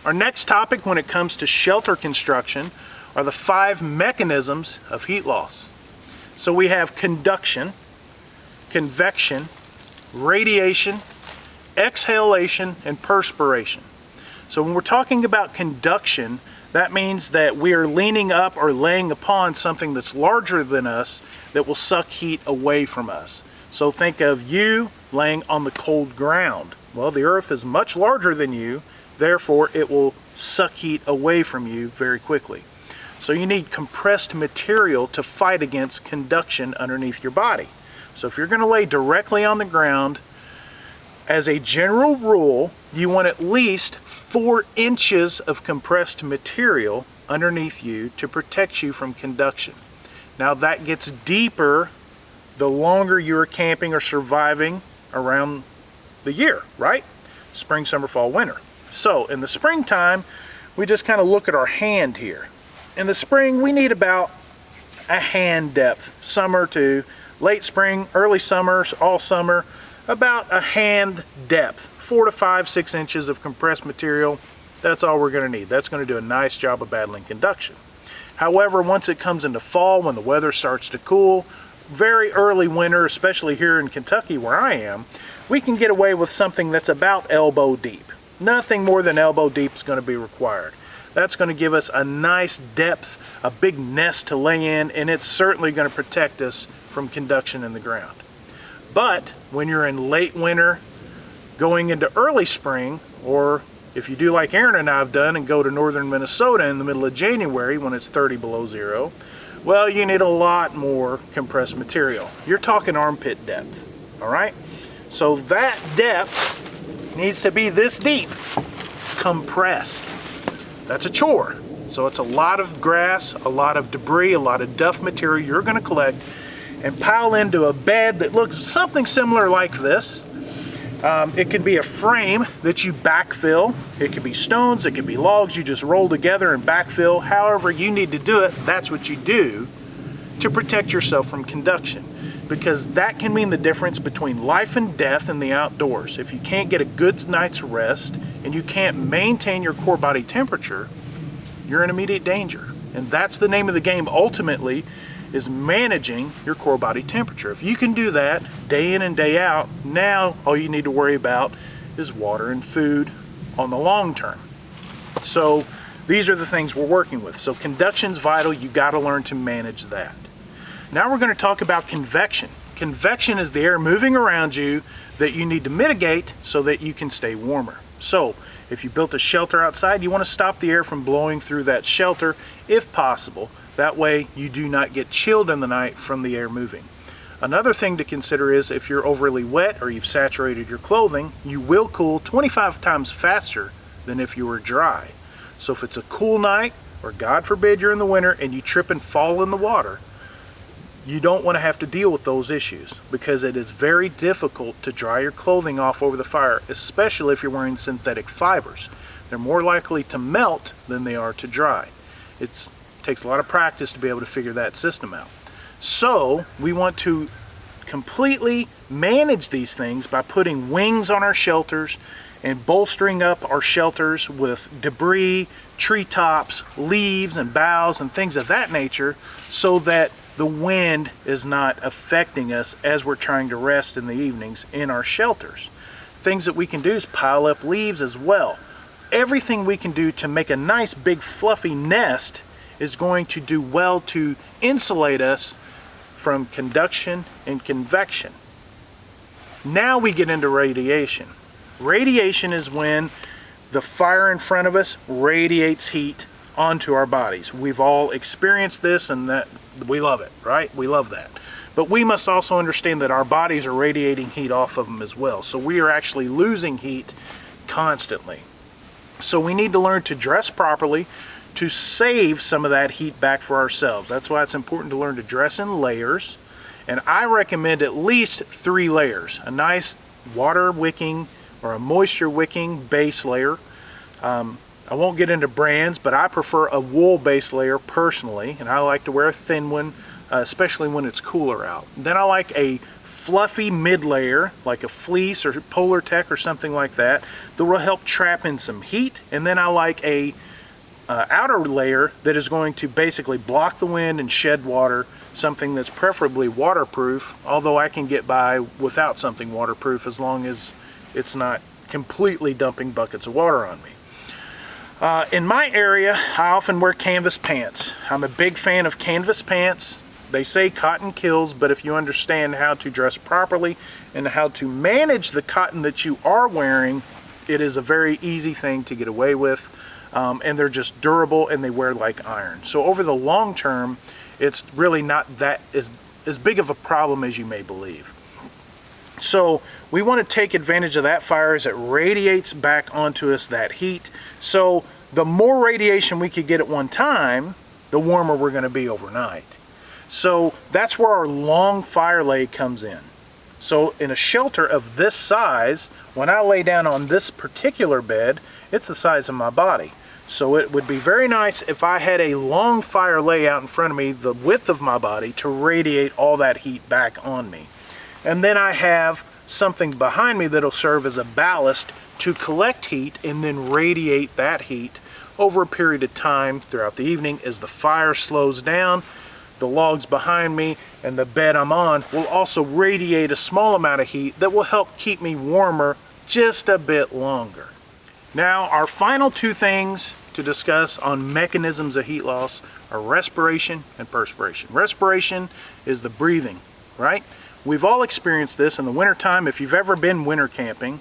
Our next topic when it comes to shelter construction are the 5 mechanisms of heat loss. So we have conduction, convection, radiation, exhalation, and perspiration. So when we're talking about conduction, that means that we are leaning up or laying upon something that's larger than us that will suck heat away from us. So think of you laying on the cold ground. Well, the earth is much larger than you, therefore it will suck heat away from you very quickly. So you need compressed material to fight against conduction underneath your body. So if you're going to lay directly on the ground, as a general rule, you want at least 4 inches of compressed material underneath you to protect you from conduction. Now that gets deeper the longer you are camping or surviving around the year, right? Spring, summer, fall, winter. So in the springtime, we just kind of look at our hand here. In the spring, we need about a hand depth. Summer to late spring, early summers, all summer, about a hand depth. 4 to 5, 6 inches of compressed material. That's all we're going to need. That's going to do a nice job of battling conduction. However, once it comes into fall, when the weather starts to cool, very early winter, especially here in Kentucky where I am, we can get away with something that's about elbow deep. Nothing more than elbow deep is going to be required. That's going to give us a nice depth, a big nest to lay in, and it's certainly going to protect us from conduction in the ground. But when you're in late winter, going into early spring, or if you do like Aaron and I have done and go to northern Minnesota in the middle of January when it's 30 below zero, well, you need a lot more compressed material. You're talking armpit depth, all right? So that depth needs to be this deep, compressed. That's a chore. So it's a lot of grass, a lot of debris, a lot of duff material you're going to collect and pile into a bed that looks something similar like this. It can be a frame that you backfill. It could be stones, it could be logs you just roll together and backfill. However you need to do it, that's what you do to protect yourself from conduction. Because that can mean the difference between life and death in the outdoors. If you can't get a good night's rest and you can't maintain your core body temperature, you're in immediate danger. And that's the name of the game ultimately, is managing your core body temperature. If you can do that day in and day out, now all you need to worry about is water and food on the long term. So these are the things we're working with. So conduction's vital. You got to learn to manage that. Now we're going to talk about convection. Convection is the air moving around you that you need to mitigate so that you can stay warmer. So if you built a shelter outside, you want to stop the air from blowing through that shelter if possible. That way you do not get chilled in the night from the air moving. Another thing to consider is if you're overly wet or you've saturated your clothing, you will cool 25 times faster than if you were dry. So if it's a cool night, or God forbid you're in the winter and you trip and fall in the water, you don't want to have to deal with those issues because it is very difficult to dry your clothing off over the fire, especially if you're wearing synthetic fibers. They're more likely to melt than they are to dry. It takes a lot of practice to be able to figure that system out. So we want to completely manage these things by putting wings on our shelters and bolstering up our shelters with debris, treetops, leaves and boughs and things of that nature so that the wind is not affecting us as we're trying to rest in the evenings in our shelters. Things that we can do is pile up leaves as well. Everything we can do to make a nice big fluffy nest is going to do well to insulate us from conduction and convection. Now we get into radiation. Radiation is when the fire in front of us radiates heat onto our bodies. We've all experienced this and that we love it, right? We love that. But we must also understand that our bodies are radiating heat off of them as well. So we are actually losing heat constantly. So we need to learn to dress properly to save some of that heat back for ourselves. That's why it's important to learn to dress in layers. And I recommend at least 3 layers. A nice water wicking or a moisture wicking base layer. I won't get into brands, but I prefer a wool base layer personally, and I like to wear a thin one, especially when it's cooler out. Then I like a fluffy mid layer like a fleece or Polar Tech or something like that will help trap in some heat. And then I like a outer layer that is going to basically block the wind and shed water, something that's preferably waterproof, although I can get by without something waterproof as long as it's not completely dumping buckets of water on me. In my area, I often wear canvas pants. I'm a big fan of canvas pants. They say cotton kills, but if you understand how to dress properly and how to manage the cotton that you are wearing, it is a very easy thing to get away with. And they're just durable and they wear like iron. So over the long term, it's really not that as big of a problem as you may believe. So we want to take advantage of that fire as it radiates back onto us that heat. So the more radiation we could get at one time, the warmer we're going to be overnight. So that's where our long fire lay comes in. So in a shelter of this size, when I lay down on this particular bed, it's the size of my body. So it would be very nice if I had a long fire lay out in front of me, the width of my body, to radiate all that heat back on me. And then I have something behind me that'll serve as a ballast to collect heat and then radiate that heat over a period of time throughout the evening. As the fire slows down, the logs behind me and the bed I'm on will also radiate a small amount of heat that will help keep me warmer just a bit longer. Now, our final two things to discuss on mechanisms of heat loss are respiration and perspiration. Respiration is the breathing, right? We've all experienced this in the wintertime. If you've ever been winter camping,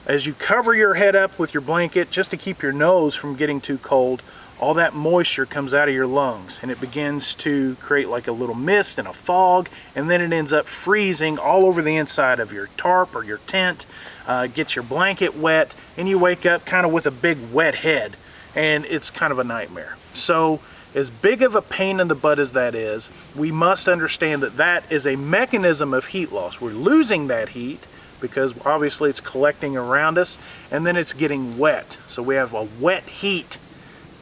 as you cover your head up with your blanket just to keep your nose from getting too cold, all that moisture comes out of your lungs and it begins to create like a little mist and a fog, and then it ends up freezing all over the inside of your tarp or your tent, gets your blanket wet, and you wake up kind of with a big wet head, and it's kind of a nightmare. So as big of a pain in the butt as that is, we must understand that that is a mechanism of heat loss. We're losing that heat because obviously it's collecting around us, and then it's getting wet. So we have a wet heat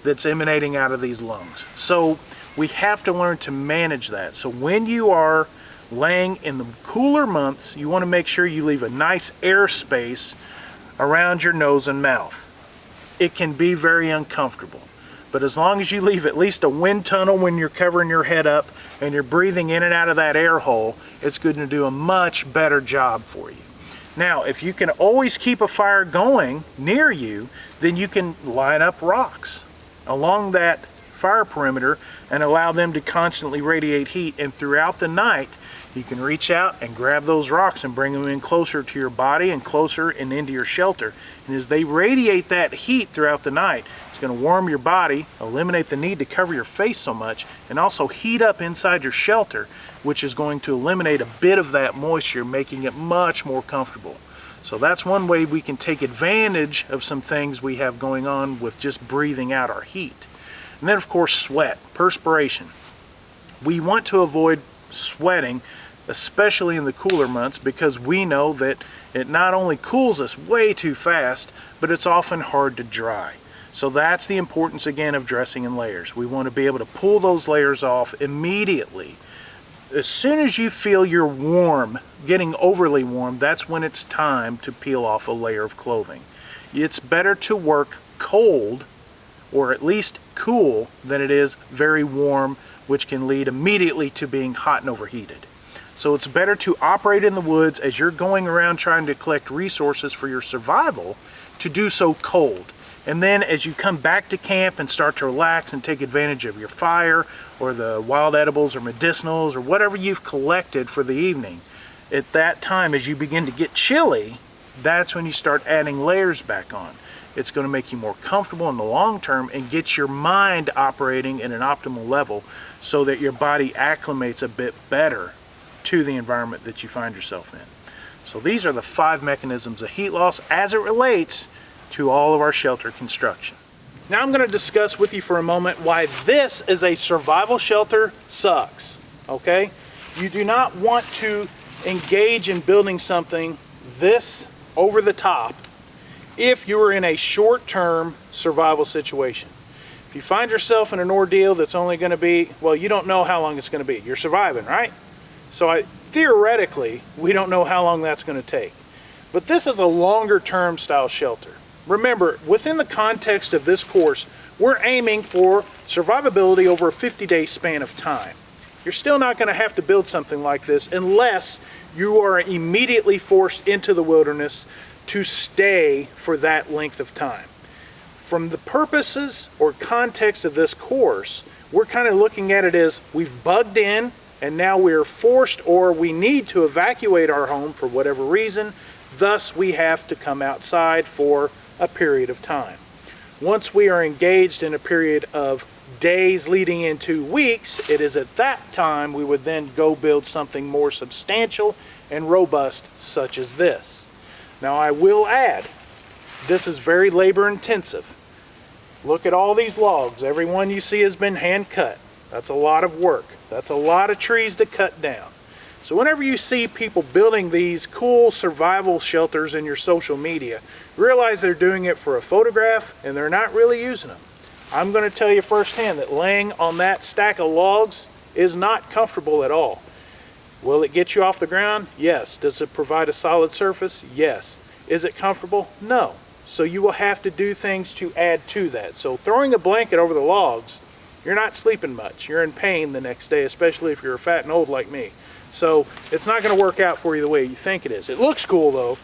that's emanating out of these lungs. So we have to learn to manage that. So when you are laying in the cooler months, you want to make sure you leave a nice air space around your nose and mouth. It can be very uncomfortable, but as long as you leave at least a wind tunnel when you're covering your head up and you're breathing in and out of that air hole, it's going to do a much better job for you. Now, if you can always keep a fire going near you, then you can line up rocks along that fire perimeter and allow them to constantly radiate heat, and throughout the night you can reach out and grab those rocks and bring them in closer to your body and closer and into your shelter. And as they radiate that heat throughout the night, it's going to warm your body, eliminate the need to cover your face so much, and also heat up inside your shelter, which is going to eliminate a bit of that moisture, making it much more comfortable. So that's one way we can take advantage of some things we have going on with just breathing out our heat. And then of course sweat, perspiration. We want to avoid sweating, especially in the cooler months, because we know that it not only cools us way too fast, but it's often hard to dry. So that's the importance again of dressing in layers. We want to be able to pull those layers off immediately. As soon as you feel you're warm, getting overly warm, that's when it's time to peel off a layer of clothing. It's better to work cold, or at least cool, than it is very warm, which can lead immediately to being hot and overheated. So it's better to operate in the woods as you're going around trying to collect resources for your survival, to do so cold. And then as you come back to camp and start to relax and take advantage of your fire or the wild edibles or medicinals or whatever you've collected for the evening, at that time as you begin to get chilly, that's when you start adding layers back on. It's going to make you more comfortable in the long term and get your mind operating at an optimal level so that your body acclimates a bit better to the environment that you find yourself in. So these are the 5 mechanisms of heat loss as it relates to all of our shelter construction. Now I'm going to discuss with you for a moment why this is a survival shelter sucks, okay? You do not want to engage in building something this over the top if you are in a short-term survival situation. If you find yourself in an ordeal that's only going to be, well, you don't know how long it's going to be. You're surviving, right? So theoretically, we don't know how long that's going to take. But this is a longer term style shelter. Remember, within the context of this course, we're aiming for survivability over a 50-day span of time. You're still not going to have to build something like this unless you are immediately forced into the wilderness to stay for that length of time. From the purposes or context of this course, we're kind of looking at it as we've bugged in and now we're forced or we need to evacuate our home for whatever reason. Thus, we have to come outside for a period of time. Once we are engaged in a period of days leading into weeks, it is at that time we would then go build something more substantial and robust such as this. Now I will add, this is very labor intensive. Look at all these logs. Every one you see has been hand cut. That's a lot of work. That's a lot of trees to cut down. So whenever you see people building these cool survival shelters in your social media, realize they're doing it for a photograph and they're not really using them. I'm going to tell you firsthand that laying on that stack of logs is not comfortable at all. Will it get you off the ground? Yes. Does it provide a solid surface? Yes. Is it comfortable? No. So you will have to do things to add to that. So throwing a blanket over the logs, you're not sleeping much. You're in pain the next day, especially if you're fat and old like me. So it's not going to work out for you the way you think it is. It looks cool though,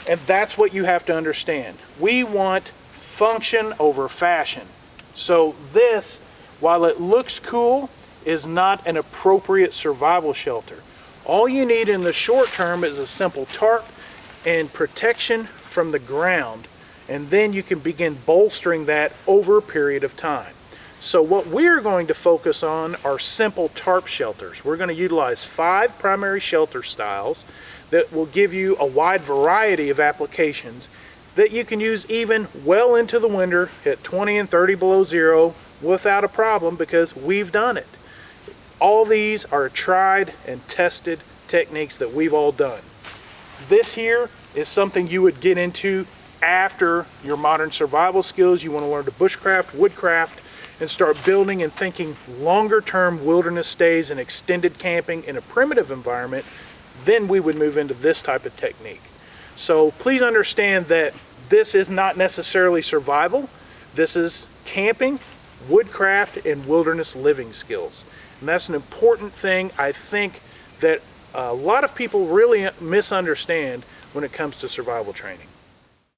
and that's what you have to understand. We want function over fashion. So this, while it looks cool, is not an appropriate survival shelter. All you need in the short term is a simple tarp and protection from the ground, and then you can begin bolstering that over a period of time. So what we're going to focus on are simple tarp shelters. We're going to utilize 5 primary shelter styles that will give you a wide variety of applications that you can use even well into the winter at 20 and 30 below zero without a problem, because we've done it. All these are tried and tested techniques that we've all done. This here is something you would get into after your modern survival skills. You want to learn to bushcraft, woodcraft, and start building and thinking longer term wilderness stays and extended camping in a primitive environment. Then we would move into this type of technique. So please understand that this is not necessarily survival. This is camping, woodcraft, and wilderness living skills. And that's an important thing I think that a lot of people really misunderstand when it comes to survival training.